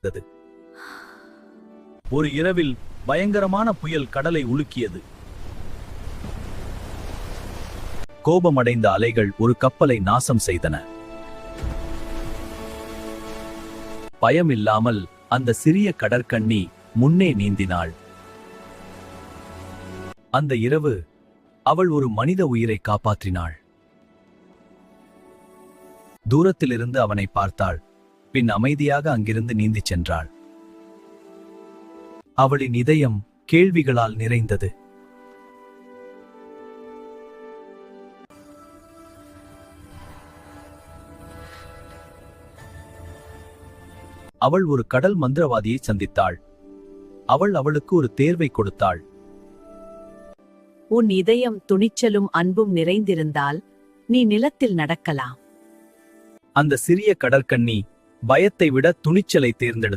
இருந்தது. ஒரு இரவில் பயங்கரமான புயல் கடலை உலுக்கியது. கோபமடைந்த அலைகள் ஒரு கப்பலை நாசம் செய்தன. பயமில்லாமல் அந்த சிறிய கடற்கன்னி முன்னே நீந்தினாள். அந்த இரவு அவள் ஒரு மனித உயிரை காப்பாற்றினாள். தூரத்திலிருந்து அவனை பார்த்தாள். பின் அமைதியாக அங்கிருந்து நீந்திச் சென்றாள். அவளின் இதயம் கேள்விகளால் நிறைந்தது. அவள் ஒரு கடல் மந்திரவாதியை சந்தித்தாள். அவள் அவளுக்கு ஒரு தேர்வை கொடுத்தாள். உன் இதயம் துணிச்சலும் அன்பும் நிறைந்திருந்தால் நீ நிலத்தில் நடக்கலாம். அந்த சிறிய கடற்கன்னி பயத்தை விட துணிச்சலை தேர்ந்தெடுத்தாள்.